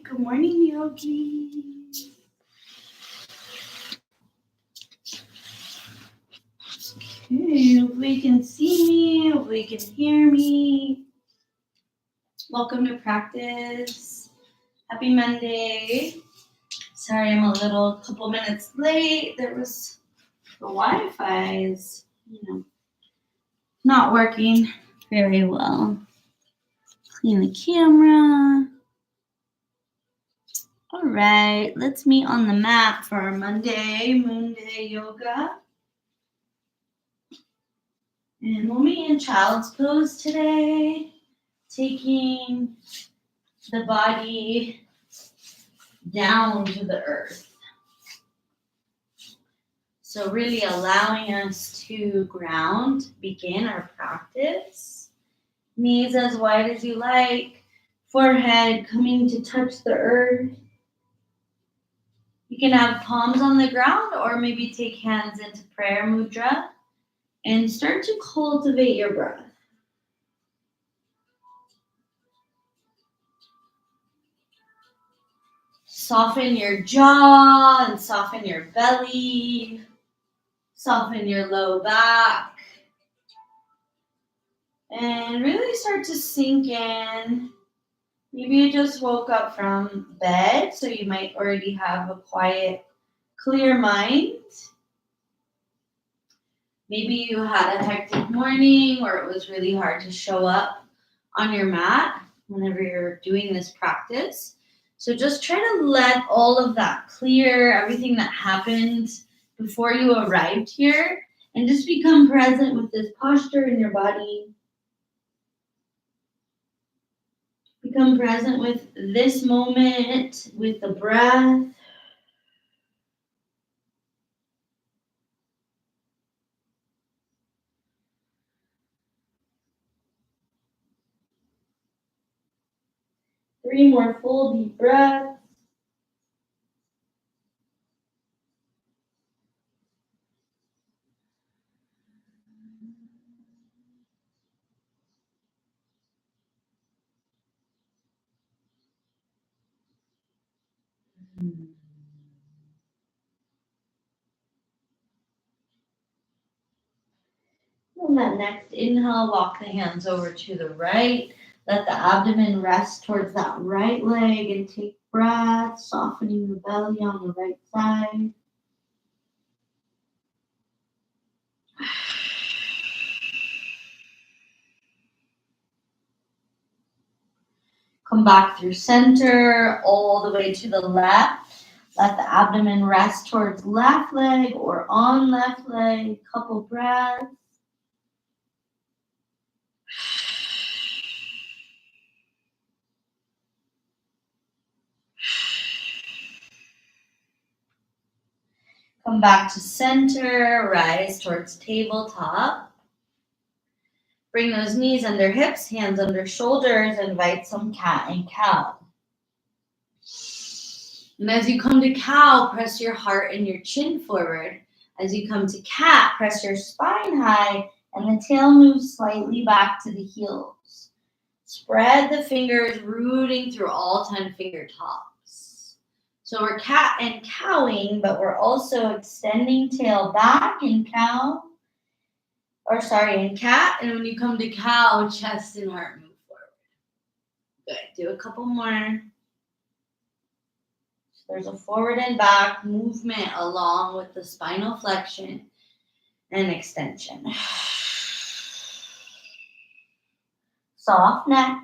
Good morning, Yogi. Okay, hopefully you can see me, hopefully you can hear me. Welcome to practice. Happy Monday. Sorry I'm a couple minutes late. There was the Wi-Fi is, not working very well. Clean the camera. All right, let's meet on the mat for our Moonday yoga. And we'll meet in child's pose today, taking the body down to the earth. So really allowing us to ground, begin our practice. Knees as wide as you like, forehead coming to touch the earth. You can have palms on the ground or maybe take hands into prayer mudra and start to cultivate your breath. Soften your jaw and soften your belly. Soften your low back. And really start to sink in. Maybe you just woke up from bed, so you might already have a quiet, clear mind. Maybe you had a hectic morning or it was really hard to show up on your mat whenever you're doing this practice. So just try to let all of that clear, everything that happened before you arrived here, and just become present with this posture in your body. Become present with this moment, with the breath. Three more full deep breaths. On that next inhale, walk the hands over to the right. Let the abdomen rest towards that right leg and take breath, softening the belly on the right side. Come back through center, all the way to the left. Let the abdomen rest towards left leg or on left leg. Couple breaths. Come back to center, rise towards tabletop. Bring those knees under hips, hands under shoulders, invite some cat and cow. And as you come to cow, press your heart and your chin forward. As you come to cat, press your spine high and the tail moves slightly back to the heels. Spread the fingers, rooting through all 10 finger tops. So we're cat and cowing, but we're also extending tail back in cow. In cat. And when you come to cow, chest and heart move forward. Good. Do a couple more. There's a forward and back movement along with the spinal flexion and extension. Soft neck.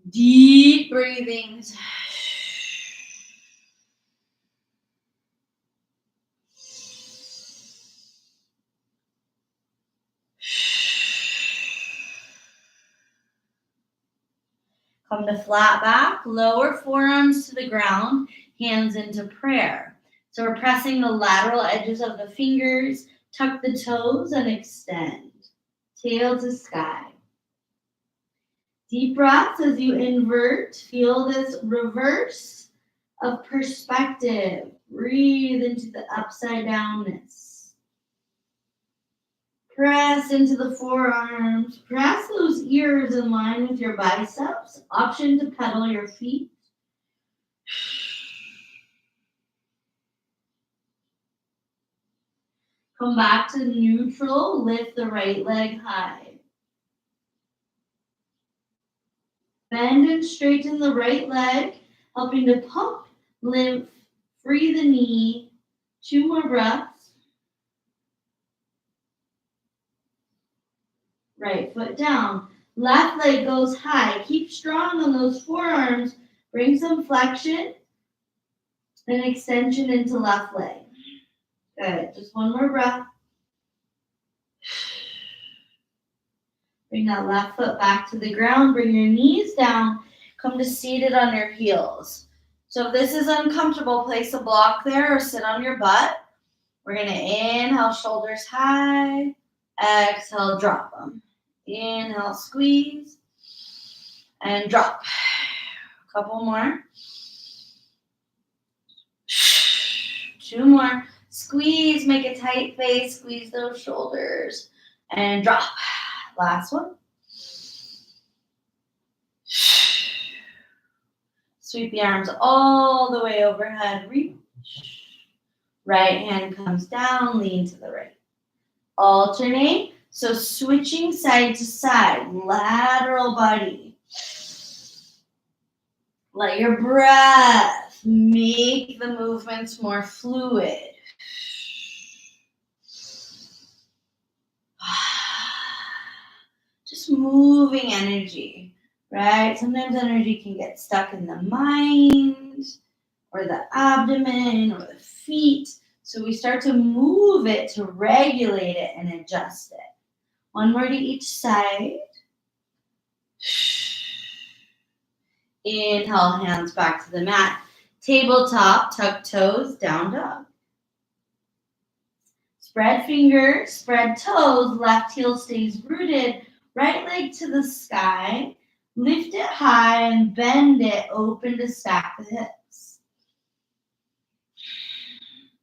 Deep breathings. Come to flat back, lower forearms to the ground, hands into prayer. So we're pressing the lateral edges of the fingers, tuck the toes and extend. Tail to sky. Deep breaths as you invert. Feel this reverse of perspective. Breathe into the upside downness. Press into the forearms. Press those ears in line with your biceps. Option to pedal your feet. Come back to neutral. Lift the right leg high. Bend and straighten the right leg, helping to pump lymph. Free the knee. 2 more breaths. Right foot down. Left leg goes high. Keep strong on those forearms. Bring some flexion and extension into left leg. Good. Just 1 more breath. Bring that left foot back to the ground. Bring your knees down. Come to seated on your heels. So if this is uncomfortable, place a block there or sit on your butt. We're going to inhale, shoulders high. Exhale, drop them. Inhale, squeeze. And drop. A couple more. 2 more. Squeeze, make a tight face. Squeeze those shoulders. And drop. Last one. Sweep the arms all the way overhead. Reach. Right hand comes down, lean to the right. Alternate. So switching side to side. Lateral body. Let your breath make the movements more fluid. Just moving energy, right? Sometimes energy can get stuck in the mind or the abdomen or the feet. So we start to move it to regulate it and adjust it. 1 more to each side. Inhale, hands back to the mat. Tabletop, tuck toes, down dog. Spread fingers, spread toes, left heel stays rooted. Right leg to the sky. Lift it high and bend it open to stack the hips.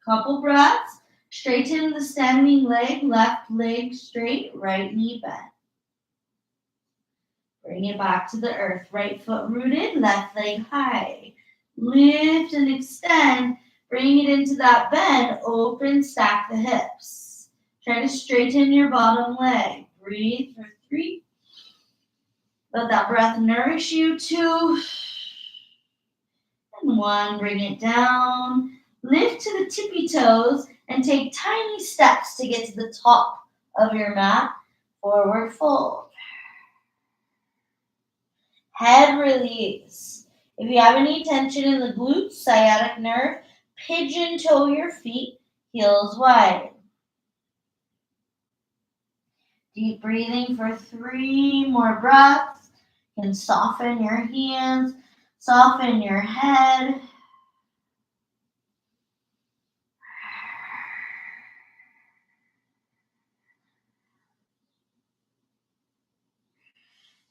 Couple breaths. Straighten the standing leg, left leg straight, right knee bent. Bring it back to the earth. Right foot rooted, left leg high. Lift and extend. Bring it into that bend. Open, stack the hips. Try to straighten your bottom leg. Breathe for 3. Let that breath nourish you. 2. And 1. Bring it down. Lift to the tippy toes and take tiny steps to get to the top of your mat. Forward fold. Head release. If you have any tension in the glutes, sciatic nerve, pigeon toe your feet, heels wide. Deep breathing for 3 more breaths. You can soften your hands, soften your head.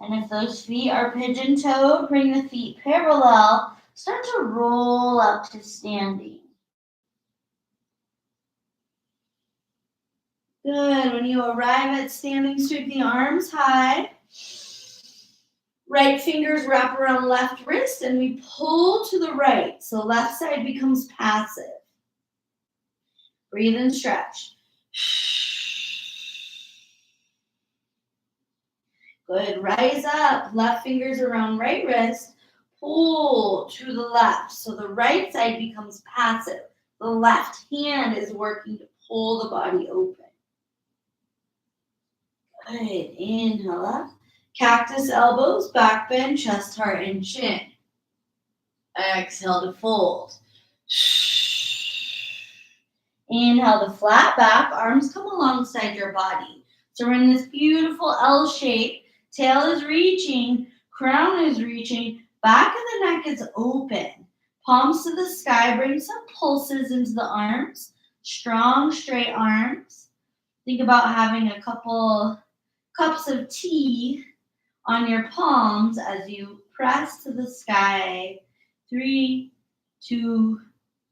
And if those feet are pigeon-toed, bring the feet parallel. Start to roll up to standing. Good. When you arrive at standing, sweep the arms high. Right fingers wrap around left wrist and we pull to the right. So left side becomes passive. Breathe and stretch. Good. Rise up. Left fingers around right wrist. Pull to the left. So the right side becomes passive. The left hand is working to pull the body open. Good. Inhale up. Cactus elbows, back bend, chest, heart, and chin. Exhale to fold. Inhale to flat back. Arms come alongside your body. So we're in this beautiful L shape. Tail is reaching. Crown is reaching. Back of the neck is open. Palms to the sky. Bring some pulses into the arms. Strong, straight arms. Think about having a couple cups of tea on your palms as you press to the sky. 3, 2,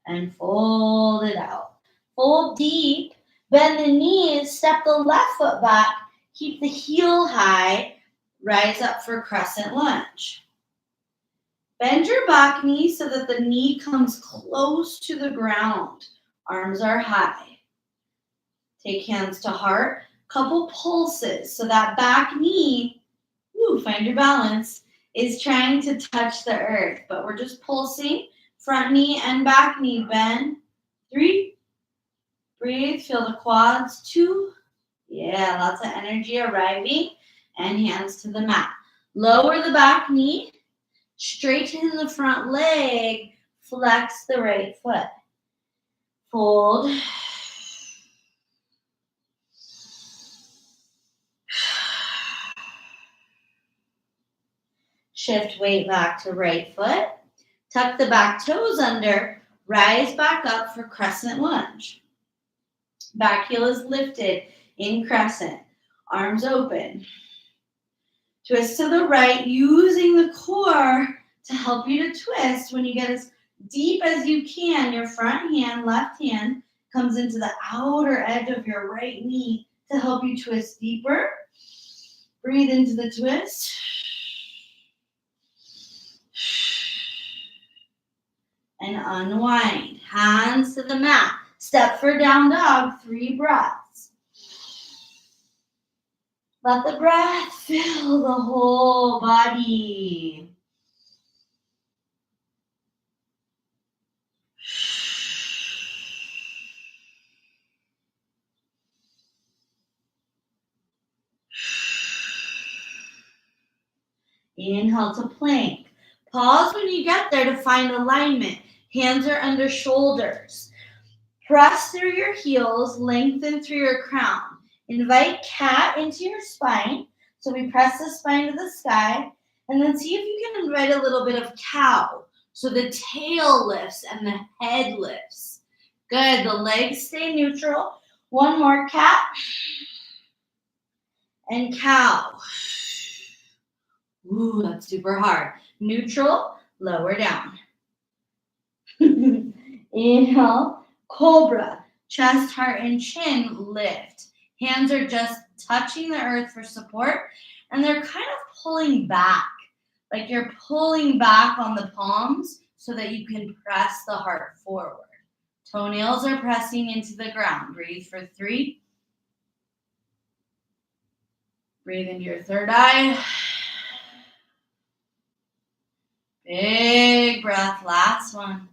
and fold it out. Fold deep. Bend the knees, step the left foot back, keep the heel high, rise up for crescent lunge. Bend your back knee so that the knee comes close to the ground. Arms are high. Take hands to heart. Couple pulses so that back knee, find your balance, is trying to touch the earth. But we're just pulsing. Front knee and back knee bend. 3. Breathe. Feel the quads. 2. Yeah, lots of energy arriving. And hands to the mat. Lower the back knee. Straighten the front leg. Flex the right foot. Fold. Shift weight back to right foot. Tuck the back toes under. Rise back up for crescent lunge. Back heel is lifted in crescent. Arms open. Twist to the right, using the core to help you to twist. When you get as deep as you can, your front hand, left hand, comes into the outer edge of your right knee to help you twist deeper. Breathe into the twist. And unwind. Hands to the mat. Step for down dog. 3 breaths. Let the breath fill the whole body. Inhale to plank. Pause when you get there to find alignment. Hands are under shoulders. Press through your heels, lengthen through your crown. Invite cat into your spine. So we press the spine to the sky. And then see if you can invite a little bit of cow. So the tail lifts and the head lifts. Good. The legs stay neutral. One more, cat. And cow. Ooh, that's super hard. Neutral, lower down. Inhale, cobra. Chest, heart, and chin lift. Hands are just touching the earth for support, and they're kind of pulling back. Like you're pulling back on the palms so that you can press the heart forward. Toenails are pressing into the ground. Breathe for 3. Breathe into your third eye. Big breath, last one.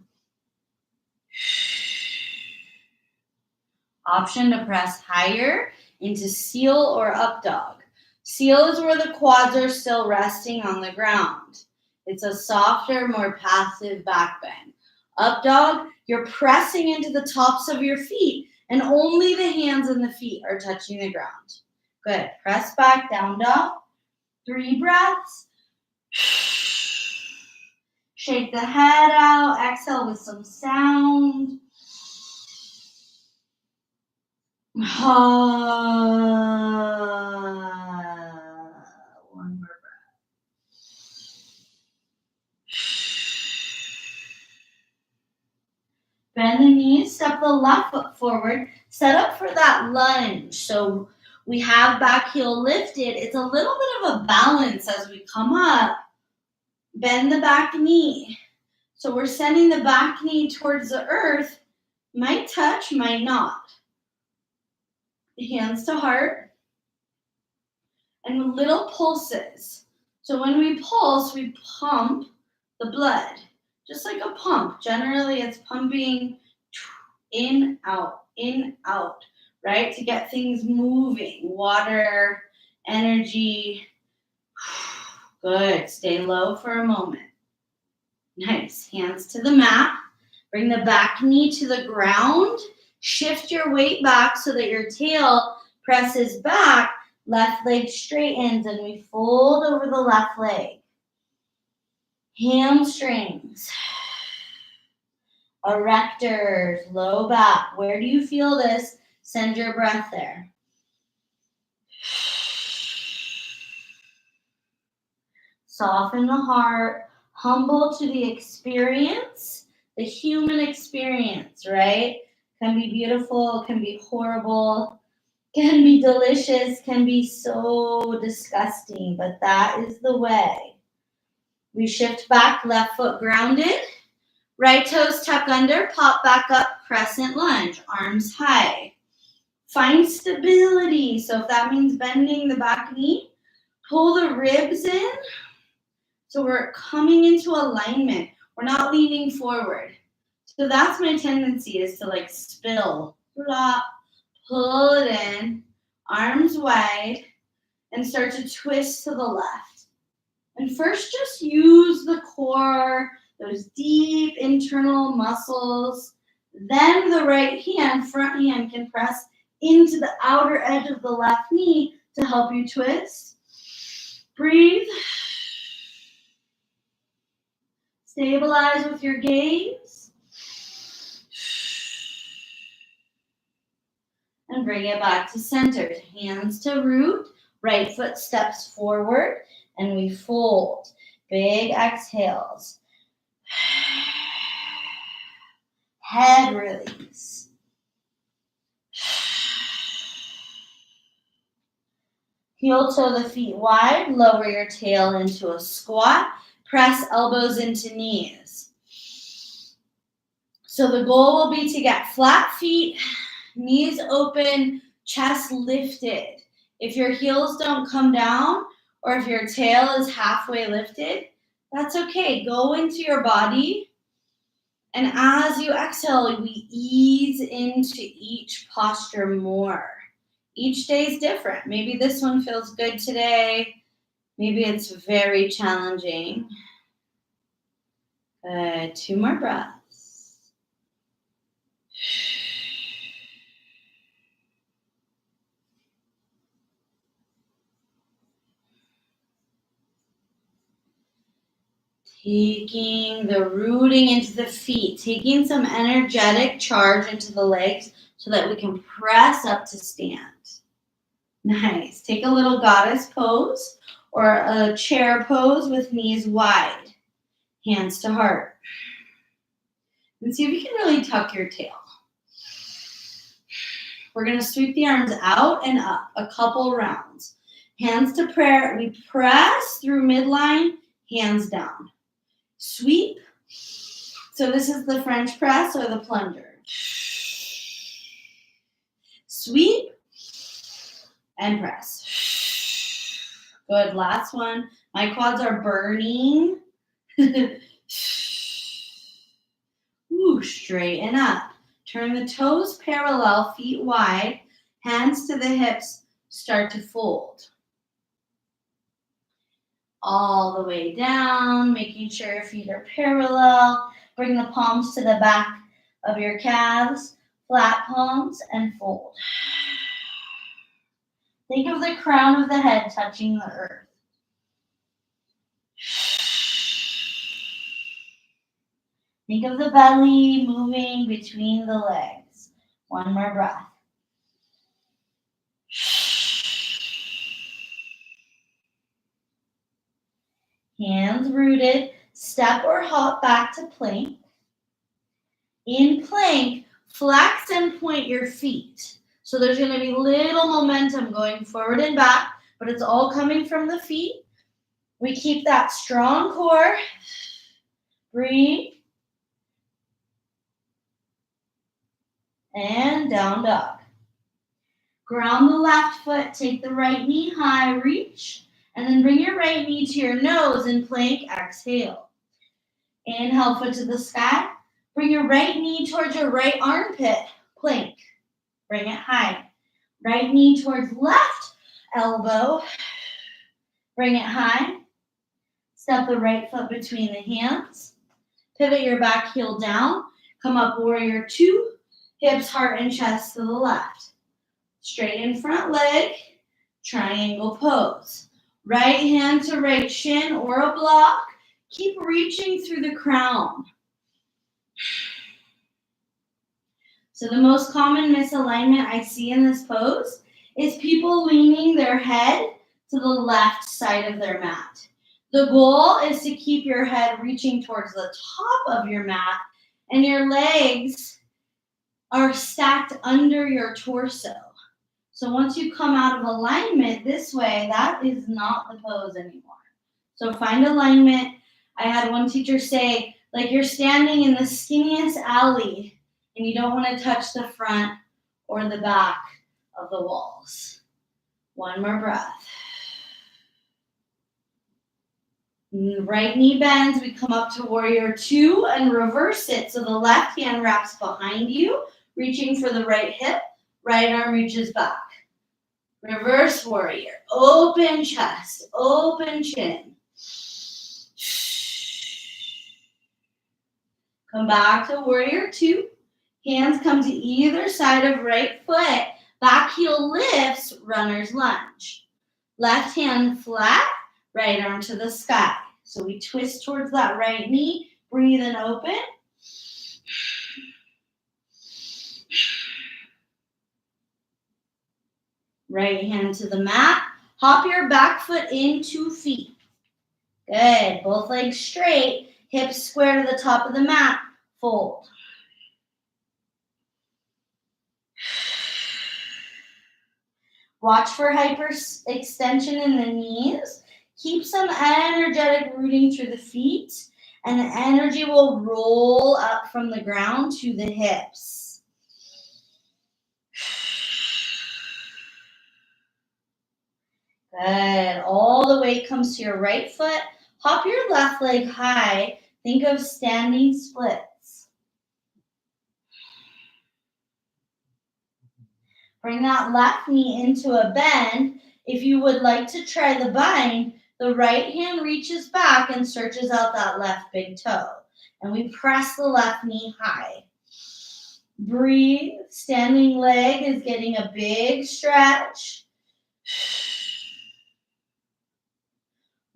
Option to press higher into seal or up dog. Seal is where the quads are still resting on the ground. It's a softer, more passive back bend. Up dog, you're pressing into the tops of your feet and only the hands and the feet are touching the ground. Good. Press back, down dog. 3 breaths. Shake the head out. Exhale with some sound. One more breath. Bend the knees. Step the left foot forward. Set up for that lunge. So we have back heel lifted. It's a little bit of a balance as we come up. Bend the back knee. So we're sending the back knee towards the earth. Might touch, might not. Hands to heart. And little pulses. So when we pulse, we pump the blood. Just like a pump. Generally, it's pumping in, out, right? To get things moving. Water, energy. Good. Stay low for a moment. Nice. Hands to the mat. Bring the back knee to the ground. Shift your weight back so that your tail presses back. Left leg straightens and we fold over the left leg. Hamstrings. Erectors. Low back. Where do you feel this? Send your breath there. Soften the heart. Humble to the experience, the human experience, right? Can be beautiful, can be horrible, can be delicious, can be so disgusting, but that is the way. We shift back, left foot grounded, right toes tuck under, pop back up, crescent lunge, arms high. Find stability. So if that means bending the back knee, pull the ribs in. So we're coming into alignment. We're not leaning forward. So that's my tendency, is to like spill, flop, pull it in, arms wide, and start to twist to the left. And first just use the core, those deep internal muscles. Then the right hand, front hand, can press into the outer edge of the left knee to help you twist. Breathe. Stabilize with your gaze. And bring it back to center. Hands to root. Right foot steps forward. And we fold. Big exhales. Head release. Heel toe the feet wide. Lower your tail into a squat. Press elbows into knees. So the goal will be to get flat feet, knees open, chest lifted. If your heels don't come down, or if your tail is halfway lifted, that's okay. Go into your body. And as you exhale, we ease into each posture more. Each day is different. Maybe this one feels good today. Maybe it's very challenging. Good. 2 more breaths. Taking the rooting into the feet, taking some energetic charge into the legs so that we can press up to stand. Nice. Take a little goddess pose or a chair pose with knees wide, hands to heart. And see if you can really tuck your tail. We're going to sweep the arms out and up a couple rounds. Hands to prayer. We press through midline, hands down. Sweep. So this is the French press or the plunger. Sweep and press. Good. Last one. My quads are burning. Ooh, straighten up. Turn the toes parallel, feet wide, hands to the hips, start to fold. All the way down, making sure your feet are parallel. Bring the palms to the back of your calves, flat palms, and fold. Think of the crown of the head touching the earth. Think of the belly moving between the legs. 1 more breath. Hands rooted. Step or hop back to plank. In plank, flex and point your feet. So there's going to be little momentum going forward and back, but it's all coming from the feet. We keep that strong core. Breathe. And down dog. Ground the left foot, take the right knee high, reach, and then bring your right knee to your nose in plank, exhale. Inhale, foot to the sky. Bring your right knee towards your right armpit, plank. Bring it high. Right knee towards left elbow. Bring it high. Step the right foot between the hands. Pivot your back heel down. Come up, warrior 2. Hips, heart, and chest to the left. Straighten front leg, triangle pose. Right hand to right shin or a block. Keep reaching through the crown. So the most common misalignment I see in this pose is people leaning their head to the left side of their mat. The goal is to keep your head reaching towards the top of your mat and your legs are stacked under your torso. So once you come out of alignment this way, that is not the pose anymore. So find alignment. I had one teacher say, like you're standing in the skinniest alley and you don't want to touch the front or the back of the walls. One more breath. Right knee bends, we come up to warrior two and reverse it. So the left hand wraps behind you, reaching for the right hip, right arm reaches back. Reverse warrior, open chest, open chin. Come back to warrior two. Hands come to either side of right foot. Back heel lifts, runner's lunge. Left hand flat, right arm to the sky. So we twist towards that right knee. Breathe and open. Right hand to the mat. Hop your back foot in 2 feet. Good. Both legs straight. Hips square to the top of the mat. Fold. Watch for hyperextension in the knees. Keep some energetic rooting through the feet, and the energy will roll up from the ground to the hips. Good. All the weight comes to your right foot. Hop your left leg high. Think of standing splits. Bring that left knee into a bend. If you would like to try the bind, the right hand reaches back and stretches out that left big toe. And we press the left knee high. Breathe. Standing leg is getting a big stretch.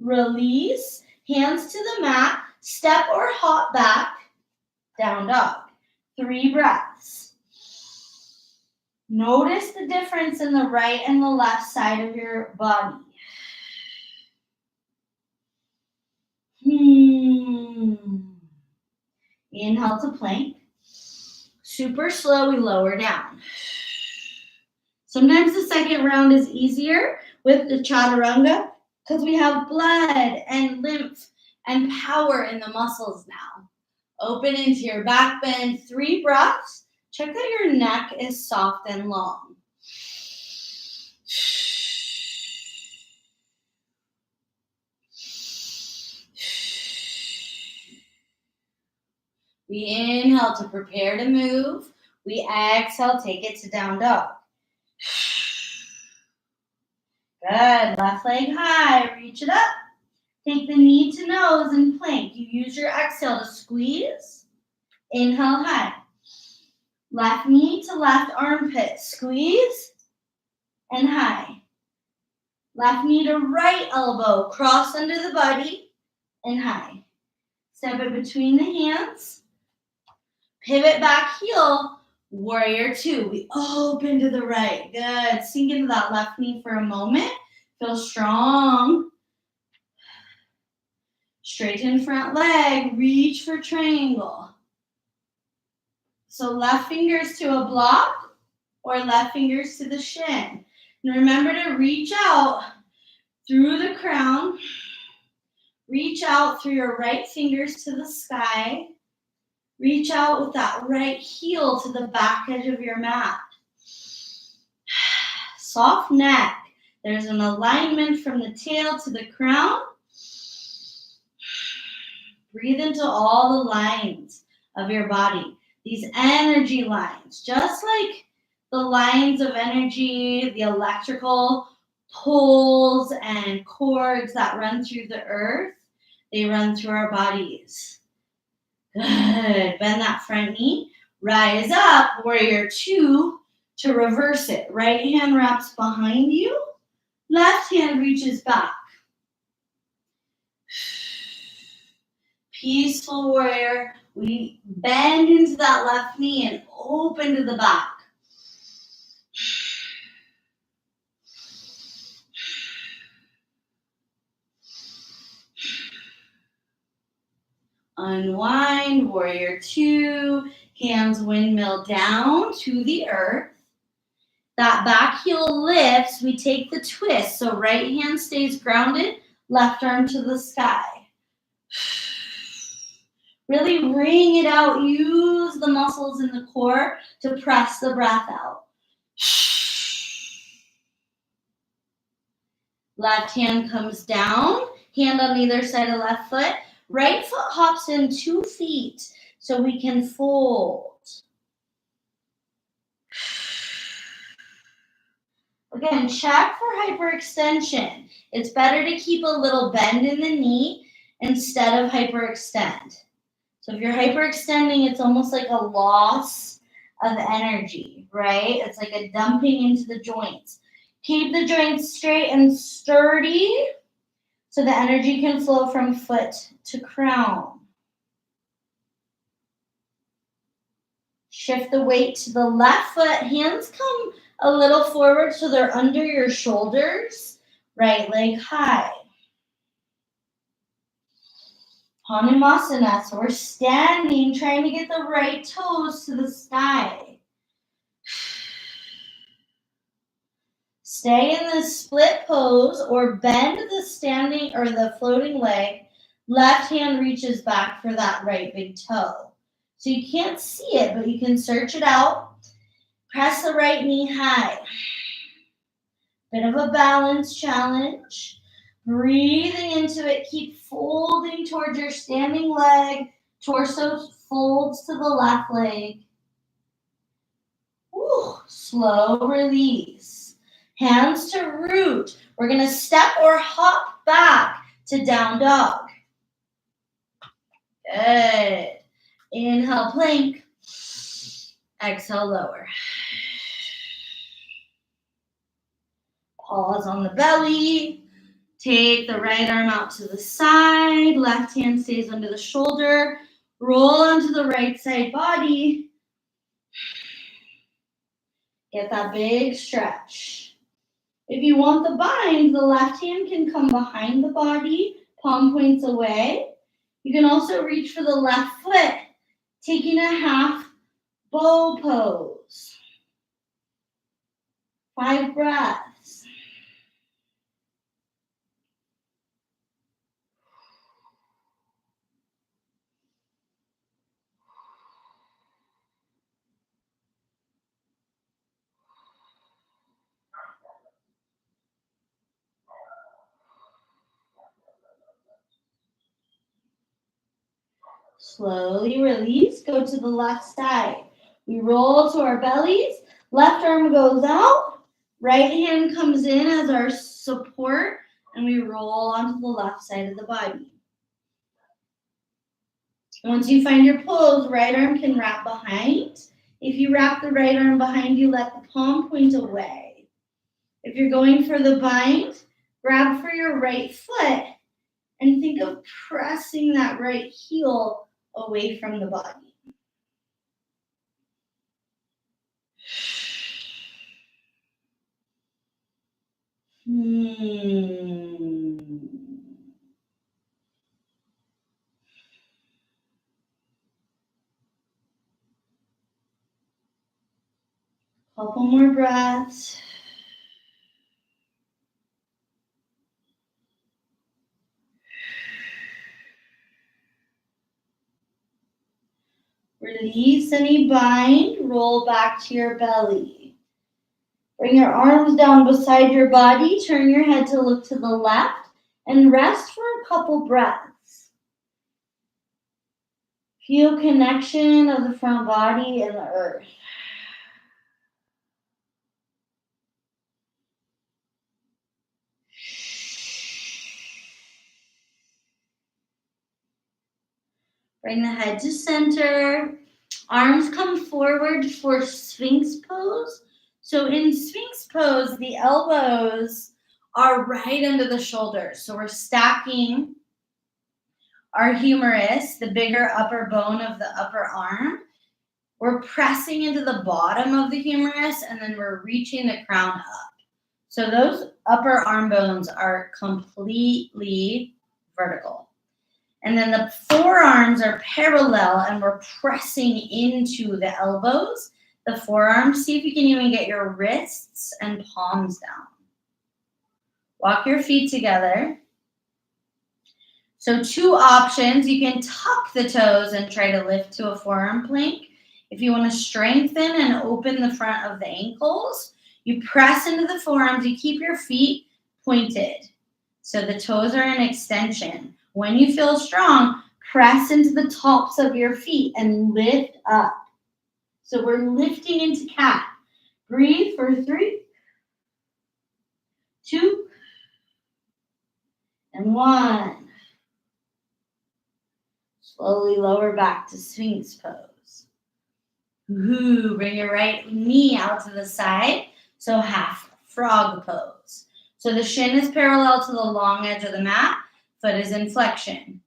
Release. Hands to the mat. Step or hop back. Down dog. 3 breaths. Notice the difference in the right and the left side of your body. Inhale to plank. Super slow, we lower down. Sometimes the second round is easier with the chaturanga because we have blood and lymph and power in the muscles now. Open into your back bend. 3 breaths. Check that your neck is soft and long. We inhale to prepare to move. We exhale, take it to down dog. Good. Left leg high. Reach it up. Take the knee to nose and plank. You use your exhale to squeeze. Inhale high. Left knee to left armpit. Squeeze and high. Left knee to right elbow. Cross under the body and high. Step it between the hands. Pivot back heel. Warrior two. We open to the right. Good. Sink into that left knee for a moment. Feel strong. Straighten front leg. Reach for triangle. So left fingers to a block or left fingers to the shin. And remember to reach out through the crown. Reach out through your right fingers to the sky. Reach out with that right heel to the back edge of your mat. Soft neck. There's an alignment from the tail to the crown. Breathe into all the lines of your body. These energy lines, just like the lines of energy, the electrical poles and cords that run through the earth, they run through our bodies. Good. Bend that front knee. Rise up, warrior two, to reverse it. Right hand wraps behind you. Left hand reaches back. Peaceful warrior. We bend into that left knee and open to the back. Unwind, warrior two, hands windmill down to the earth. That back heel lifts, we take the twist. So right hand stays grounded, left arm to the sky. Really wring it out. Use the muscles in the core to press the breath out. Left hand comes down, hand on either side of left foot. Right foot hops in 2 feet so we can fold. Again, check for hyperextension. It's better to keep a little bend in the knee instead of hyperextend. So if you're hyperextending, it's almost like a loss of energy, right? It's like a dumping into the joints. Keep the joints straight and sturdy so the energy can flow from foot to crown. Shift the weight to the left foot. Hands come a little forward so they're under your shoulders. Right leg high. Hanumasana. So we're standing, trying to get the right toes to the sky. Stay in the split pose or bend the standing or the floating leg. Left hand reaches back for that right big toe. So you can't see it, but you can search it out. Press the right knee high. Bit of a balance challenge. Breathing into it. Keep folding towards your standing leg. Torso folds to the left leg. Woo. Slow release. Hands to root. We're going to step or hop back to down dog. Good. Inhale, plank. Exhale, lower. Pause on the belly. Take the right arm out to the side. Left hand stays under the shoulder. Roll onto the right side body. Get that big stretch. If you want the bind, the left hand can come behind the body, palm points away. You can also reach for the left foot, taking a half bow pose. 5 breaths. Slowly release, go to the left side. We roll to our bellies, left arm goes out, right hand comes in as our support, and we roll onto the left side of the body. Once you find your pose, right arm can wrap behind. If you wrap the right arm behind you, let the palm point away. If you're going for the bind, grab for your right foot and think of pressing that right heel away from the body. Couple more breaths. Release any bind, roll back to your belly. Bring your arms down beside your body, turn your head to look to the left, and rest for a couple breaths. Feel connection of the front body and the earth. Bring the head to center. Arms come forward for Sphinx pose. So in Sphinx pose, the elbows are right under the shoulders. So we're stacking our humerus, the bigger upper bone of the upper arm. We're pressing into the bottom of the humerus, and then we're reaching the crown up. So those upper arm bones are completely vertical. And then the forearms are parallel and we're pressing into the elbows. The forearms, see if you can even get your wrists and palms down. Walk your feet together. So 2 options. You can tuck the toes and try to lift to a forearm plank. If you want to strengthen and open the front of the ankles, you press into the forearms. You keep your feet pointed. So the toes are in extension. When you feel strong, press into the tops of your feet and lift up. So we're lifting into cat. Breathe for 3, 2, and 1. Slowly lower back to Sphinx pose. Ooh, bring your right knee out to the side. So half frog pose. So the shin is parallel to the long edge of the mat. Foot is in flexion.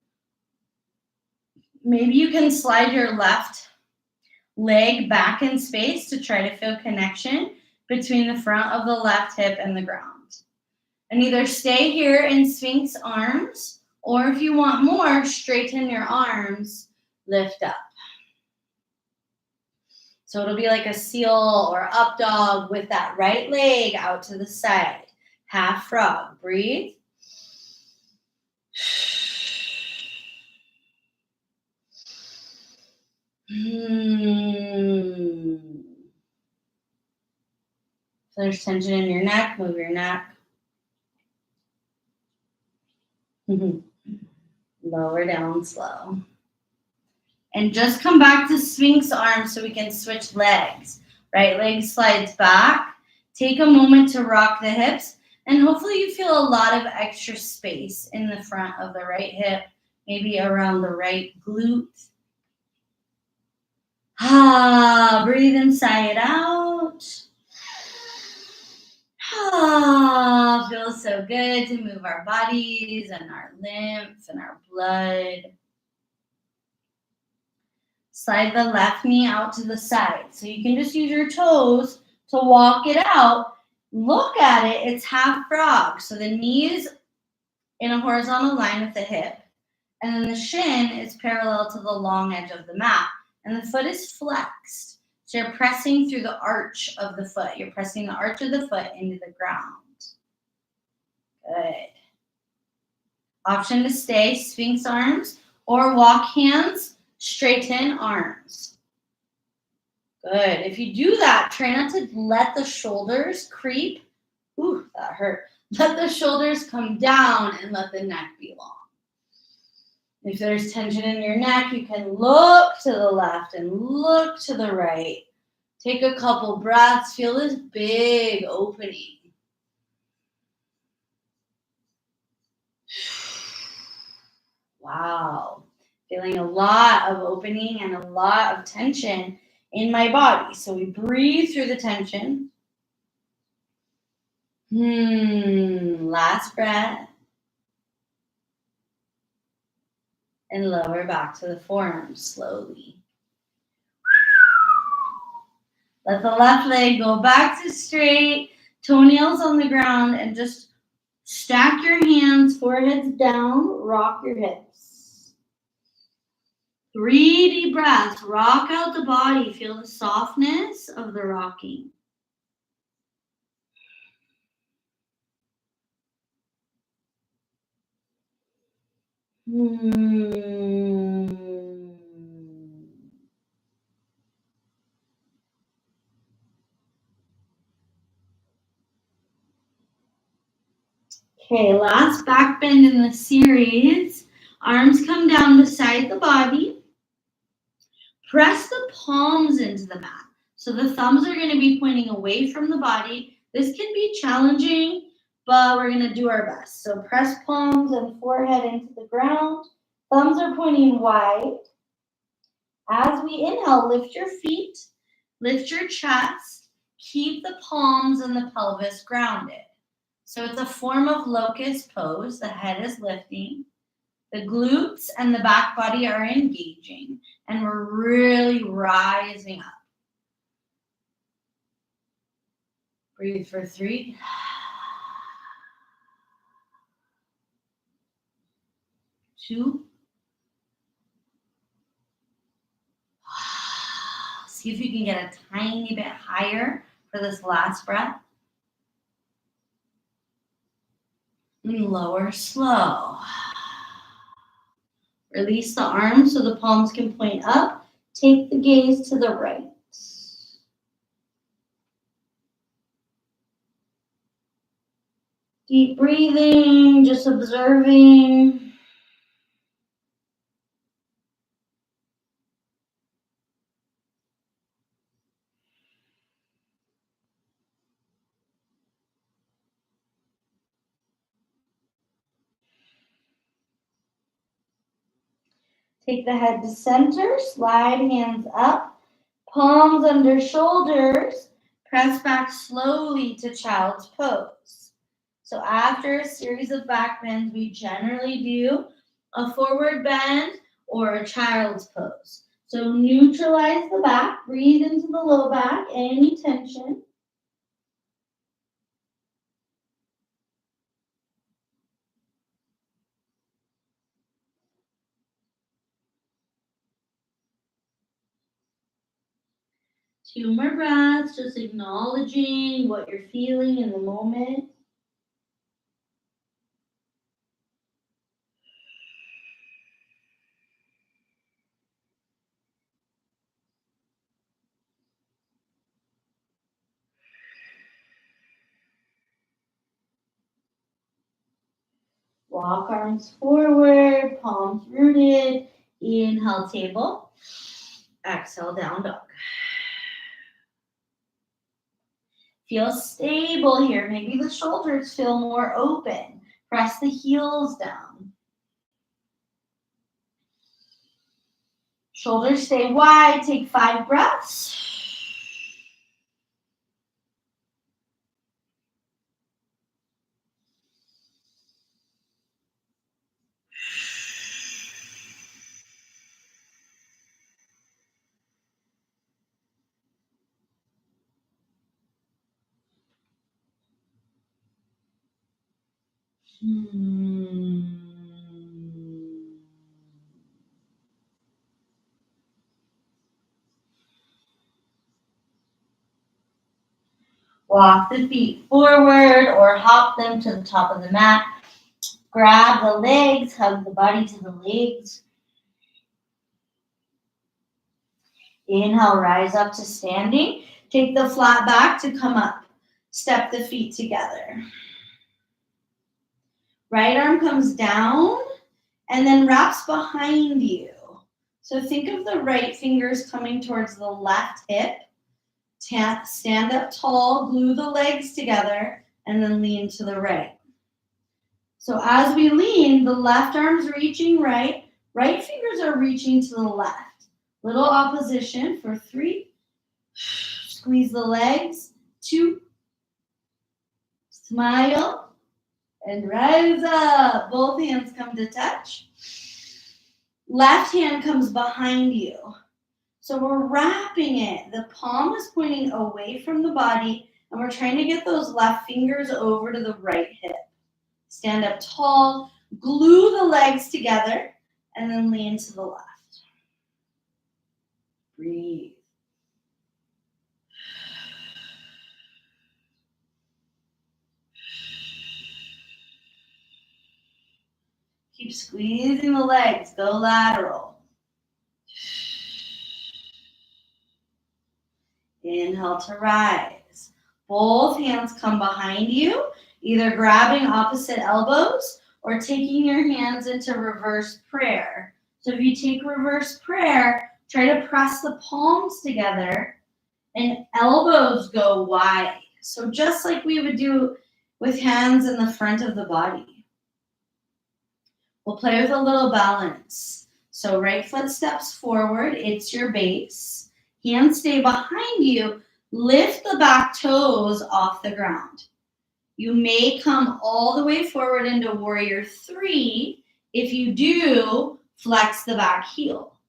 Maybe you can slide your left leg back in space to try to feel connection between the front of the left hip and the ground. And either stay here in Sphinx arms, or if you want more, straighten your arms, lift up. So it'll be like a seal or up dog with that right leg out to the side. Half frog. Breathe. If there's tension in your neck, move your neck. Lower down slow. And just come back to Sphinx arms so we can switch legs. Right leg slides back. Take a moment to rock the hips. And hopefully you feel a lot of extra space in the front of the right hip, maybe around the right glute. Breathe in, sigh it out. Feels so good to move our bodies and our lymph and our blood. Slide the left knee out to the side. So you can just use your toes to walk it out. Look at it, it's half frog. So the knee is in a horizontal line with the hip. And then the shin is parallel to the long edge of the mat. And the foot is flexed. So you're pressing through the arch of the foot. You're pressing the arch of the foot into the ground. Good. Option to stay, Sphinx arms, or walk hands, straighten arms. Good. If you do that, try not to let the shoulders creep. Ooh, that hurt. Let the shoulders come down and let the neck be long. If there's tension in your neck, you can look to the left and look to the right. Take a couple breaths. Feel this big opening. Wow. Feeling a lot of opening and a lot of tension in my body. So we breathe through the tension. Last breath. And lower back to the forearms slowly. Let the left leg go back to straight, toenails on the ground, and just stack your hands, foreheads down, rock your hips. 3 deep breaths, rock out the body, feel the softness of the rocking. Okay, last back bend in the series. Arms come down beside the body. Press the palms into the mat. So the thumbs are going to be pointing away from the body. This can be challenging, but we're going to do our best. So press palms and forehead into the ground. Thumbs are pointing wide. As we inhale, lift your feet, lift your chest, keep the palms and the pelvis grounded. So it's a form of locust pose. The head is lifting. The glutes and the back body are engaging. And we're really rising up. Breathe for 3. 2. See if you can get a tiny bit higher for this last breath. And lower slow. Release the arms so the palms can point up. Take the gaze to the right. Deep breathing, just observing. Take the head to center, slide hands up, palms under shoulders, press back slowly to child's pose. So after a series of back bends, we generally do a forward bend or a child's pose. So neutralize the back, breathe into the low back, any tension. Two more breaths, just acknowledging what you're feeling in the moment. Walk arms forward, palms rooted. Inhale, table. Exhale, down dog. Feel stable here. Maybe the shoulders feel more open. Press the heels down. Shoulders stay wide. Take 5 breaths. Walk the feet forward or hop them to the top of the mat. Grab the legs, hug the body to the legs. Inhale, rise up to standing. Take the flat back to come up. Step the feet together. Right arm comes down and then wraps behind you. So think of the right fingers coming towards the left hip. Stand up tall, glue the legs together, and then lean to the right. So as we lean, the left arm's reaching right. Right fingers are reaching to the left. Little opposition for 3. Squeeze the legs. 2. Smile. And rise up. Both hands come to touch. Left hand comes behind you. So we're wrapping it. The palm is pointing away from the body, and we're trying to get those left fingers over to the right hip. Stand up tall, glue the legs together, and then lean to the left. Breathe. Keep squeezing the legs. Go lateral. Inhale to rise. Both hands come behind you, either grabbing opposite elbows or taking your hands into reverse prayer. So if you take reverse prayer, try to press the palms together and elbows go wide. So just like we would do with hands in the front of the body. We'll play with a little balance. So right foot steps forward, it's your base. Hands stay behind you. Lift the back toes off the ground. You may come all the way forward into warrior 3. If you do, flex the back heel.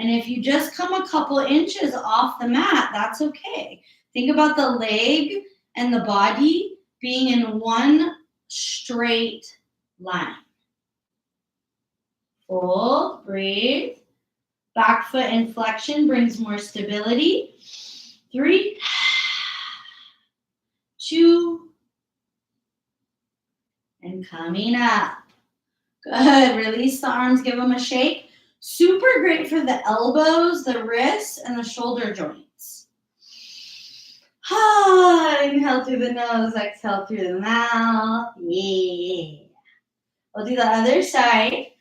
And if you just come a couple inches off the mat, that's okay. Think about the leg and the body being in one straight line. Fold, breathe. Back foot inflection brings more stability. 3, 2, and coming up. Good. Release the arms, give them a shake. Super great for the elbows, the wrists, and the shoulder joints. Inhale through the nose, exhale through the mouth. Yeah. We'll do the other side.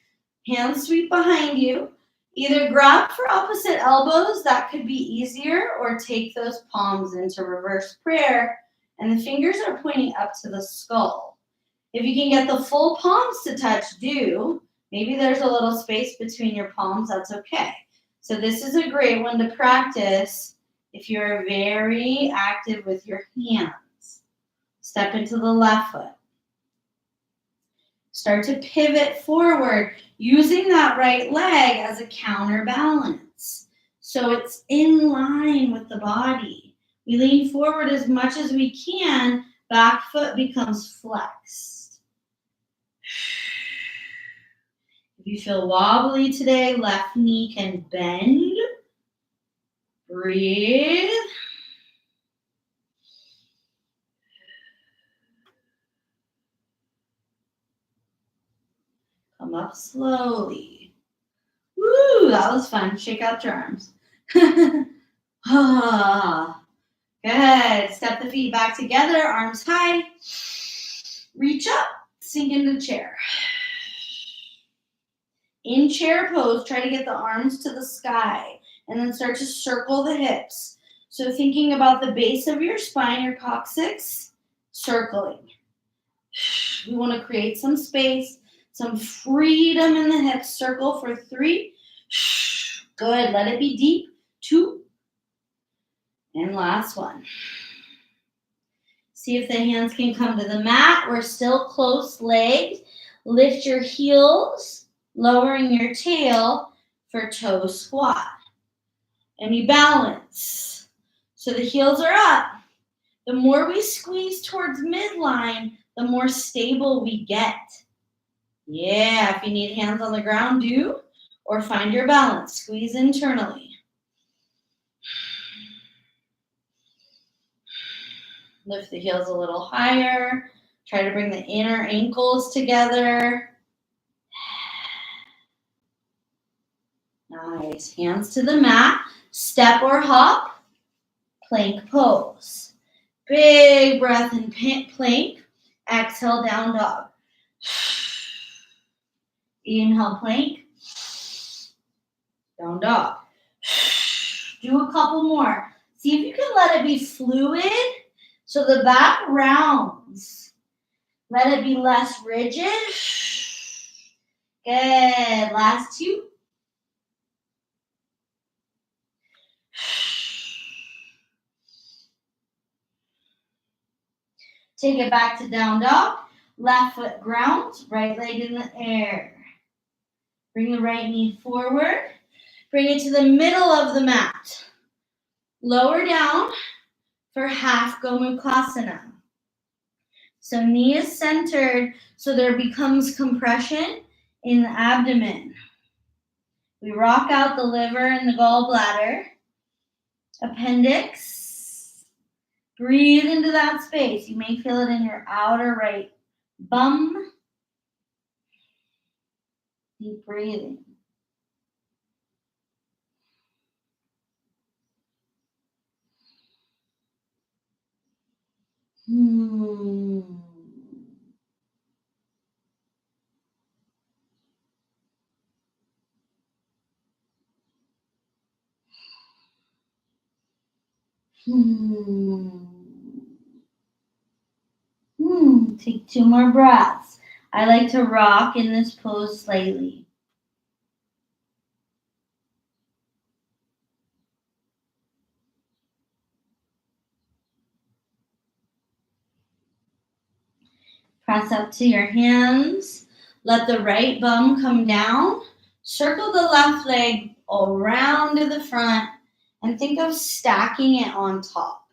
Hands sweep behind you. Either grab for opposite elbows, that could be easier, or take those palms into reverse prayer, and the fingers are pointing up to the skull. If you can get the full palms to touch, do. Maybe there's a little space between your palms, that's okay. So this is a great one to practice if you're very active with your hands. Step into the left foot. Start to pivot forward, using that right leg as a counterbalance. So it's in line with the body. We lean forward as much as we can, back foot becomes flexed. If you feel wobbly today, left knee can bend. Breathe. Come up slowly. Woo, that was fun. Shake out your arms. Good. Step the feet back together, arms high. Reach up, sink into chair. In chair pose, try to get the arms to the sky and then start to circle the hips. So thinking about the base of your spine, your coccyx, circling. We want to create some space, some freedom in the hips. Circle for 3. Good. Let it be deep. 2. And last one. See if the hands can come to the mat. We're still close legged. Lift your heels, lowering your tail for toe squat. And you balance. So the heels are up. The more we squeeze towards midline, the more stable we get. Yeah, if you need hands on the ground, do. Or find your balance. Squeeze internally. Lift the heels a little higher. Try to bring the inner ankles together. Nice. Hands to the mat. Step or hop. Plank pose. Big breath in plank. Exhale, down dog. Inhale, plank. Down dog. Do a couple more. See if you can let it be fluid. So the back rounds. Let it be less rigid. Good. Last 2. Take it back to down dog. Left foot grounds, right leg in the air. Bring the right knee forward. Bring it to the middle of the mat. Lower down for half Gomukhasana. So knee is centered, so there becomes compression in the abdomen. We rock out the liver and the gallbladder. Appendix. Breathe into that space. You may feel it in your outer right bum. Deep breathing. Take 2 more breaths. I like to rock in this pose slightly. Press up to your hands. Let the right bum come down. Circle the left leg around to the front and think of stacking it on top.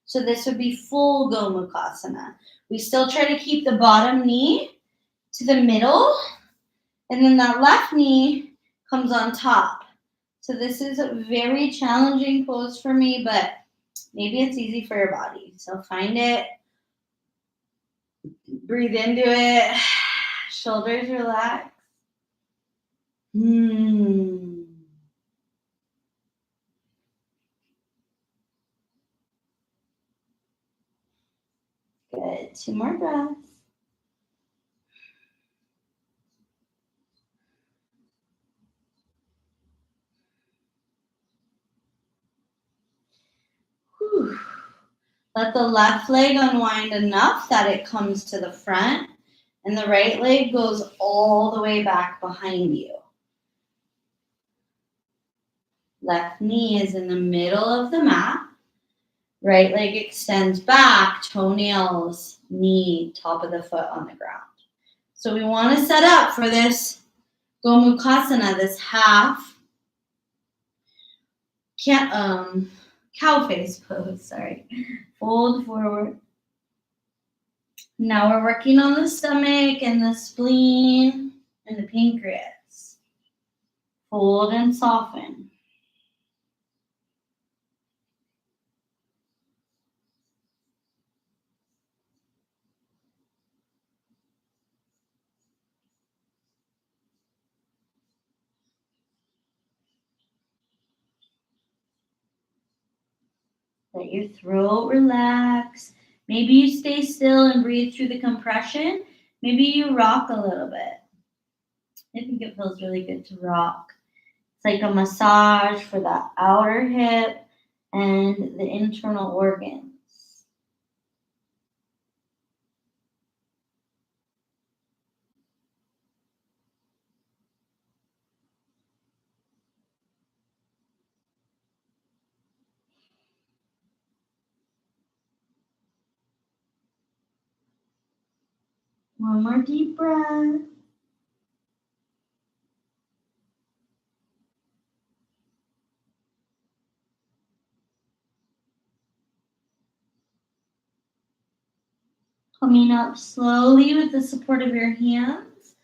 So this would be full Gomukhasana. We still try to keep the bottom knee to the middle, and then that left knee comes on top. So this is a very challenging pose for me, but maybe it's easy for your body. So find it, breathe into it, shoulders relax. Good. 2 more breaths. Whew. Let the left leg unwind enough that it comes to the front, and the right leg goes all the way back behind you. Left knee is in the middle of the mat. Right leg extends back, toenails, knee, top of the foot on the ground. So we want to set up for this Gomukhasana, this half cow face pose, sorry. Fold forward. Now we're working on the stomach and the spleen and the pancreas. Fold and soften. Let your throat relax. Maybe you stay still and breathe through the compression. Maybe you rock a little bit. I think it feels really good to rock. It's like a massage for the outer hip and the internal organs. One more deep breath. Coming up slowly with the support of your hands.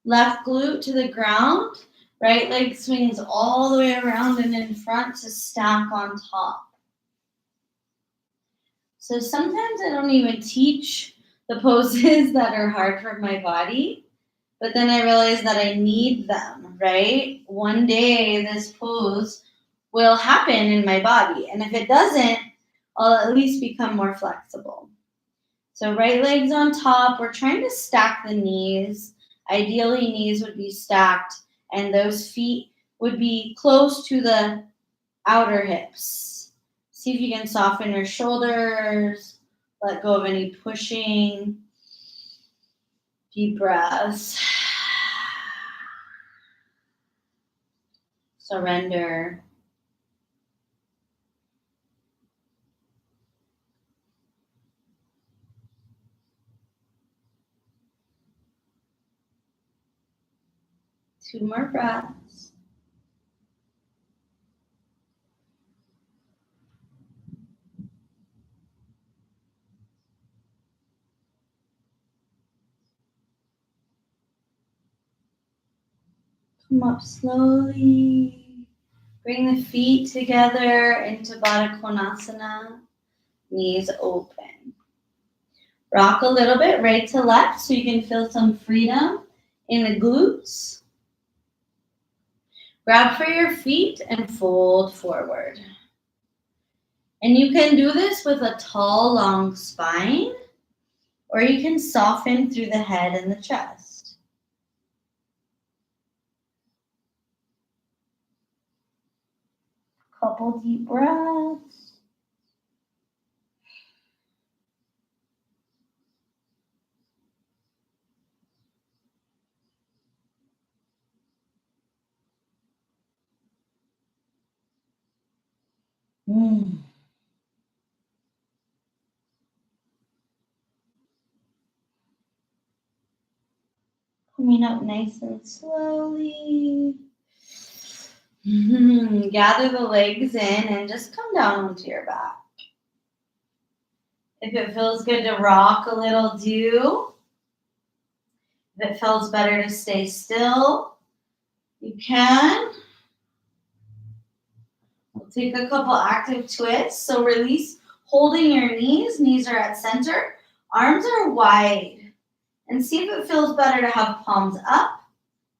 Left glute to the ground. Right leg swings all the way around and in front to stack on top. So sometimes I don't even teach the poses that are hard for my body, but then I realize that I need them, right? One day this pose will happen in my body. And if it doesn't, I'll at least become more flexible. So right leg's on top. We're trying to stack the knees. Ideally, knees would be stacked, and those feet would be close to the outer hips. See if you can soften your shoulders. Let go of any pushing. Deep breaths. Surrender. Two more breaths. Come up slowly. Bring the feet together into Baddha Konasana. Knees open. Rock a little bit right to left so you can feel some freedom in the glutes. Grab for your feet and fold forward. And you can do this with a tall, long spine, or you can soften through the head and the chest. Couple deep breaths. Coming up nice and slowly. Gather the legs in and just come down onto your back. If it feels good to rock a little, do. If it feels better to stay still, you can. We'll take a couple active twists. So release, holding your knees. Knees are at center. Arms are wide. And see if it feels better to have palms up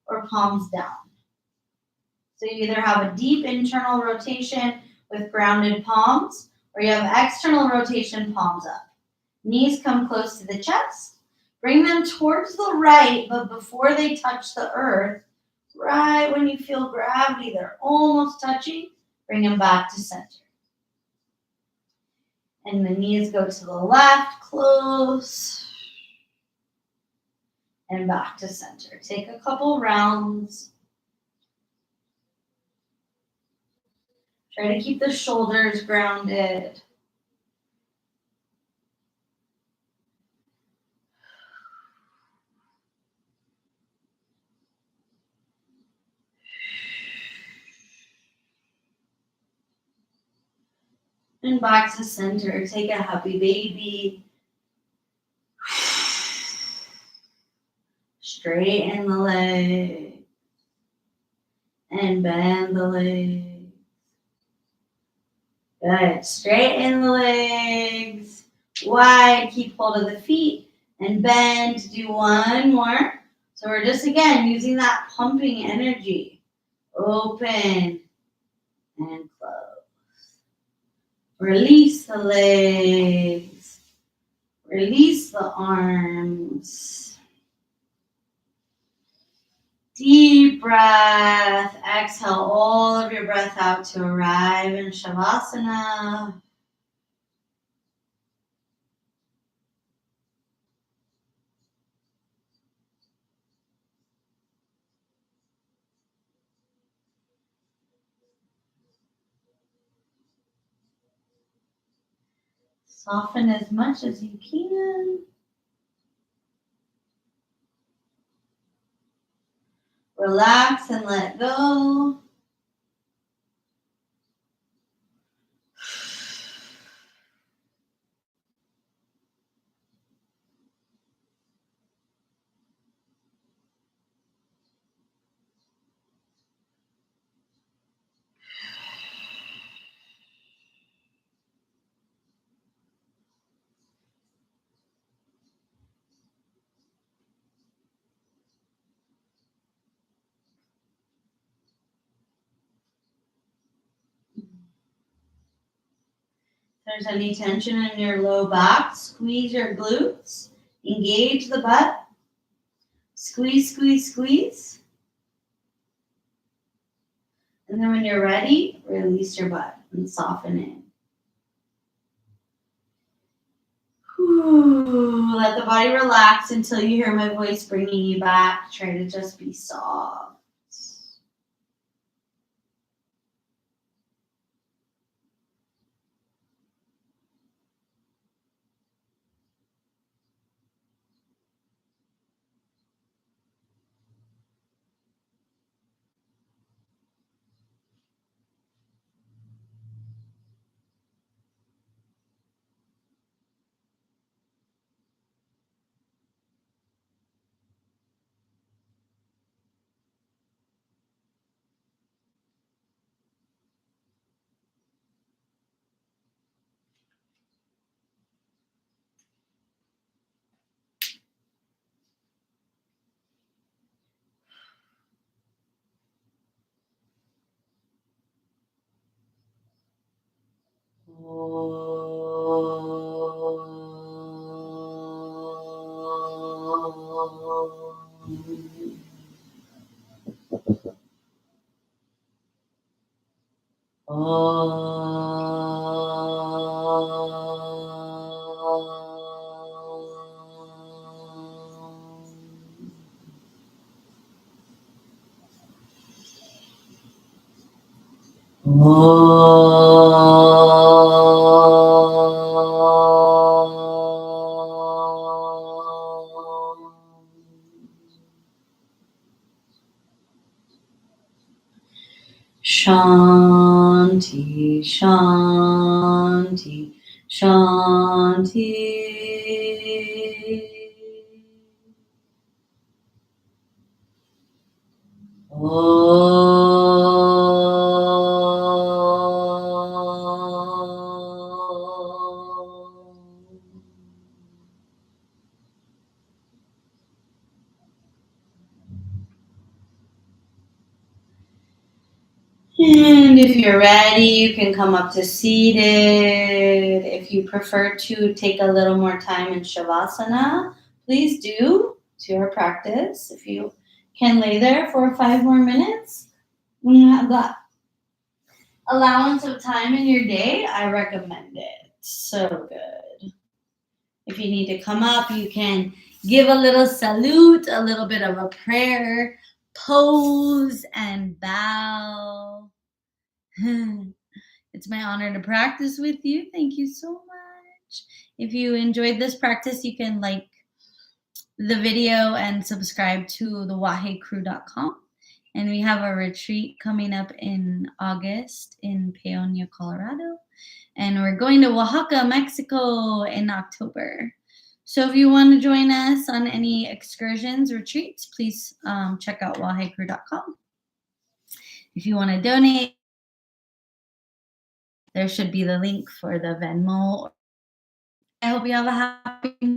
or palms down. So you either have a deep internal rotation with grounded palms, or you have external rotation, palms up. Knees come close to the chest. Bring them towards the right, but before they touch the earth, right when you feel gravity, they're almost touching, bring them back to center. And the knees go to the left, close, and back to center. Take a couple rounds. Try to keep the shoulders grounded. And back to center. Take a happy baby. Straighten the leg. And bend the leg. Good. Straighten the legs. Wide. Keep hold of the feet. And bend. Do one more. So we're just, again, using that pumping energy. Open. And close. Release the legs. Release the arms. Deep breath. Exhale all of your breath out to arrive in Shavasana. Soften as much as you can. Relax and let go. If there's any tension in your low back, squeeze your glutes. Engage the butt. Squeeze, squeeze, squeeze. And then when you're ready, release your butt and soften in. Whew. Let the body relax until you hear my voice bringing you back. Try to just be soft. Shanti, Shanti, Shanti. And if you're ready, you can come up to seated. If you prefer to take a little more time in Shavasana, please do. It's your practice. If you can lay there for 5 more minutes, when you have that allowance of time in your day, I recommend it. So good. If you need to come up, you can give a little salute, a little bit of a prayer, pose, and bow. It's my honor to practice with you. Thank you so much. If you enjoyed this practice, you can like the video and subscribe to thewahecrew.com. And we have a retreat coming up in August in Paonia, Colorado. And we're going to Oaxaca, Mexico in October. So if you want to join us on any excursions, retreats, please check out wahecrew.com. If you want to donate, there should be the link for the Venmo. I hope you have a happy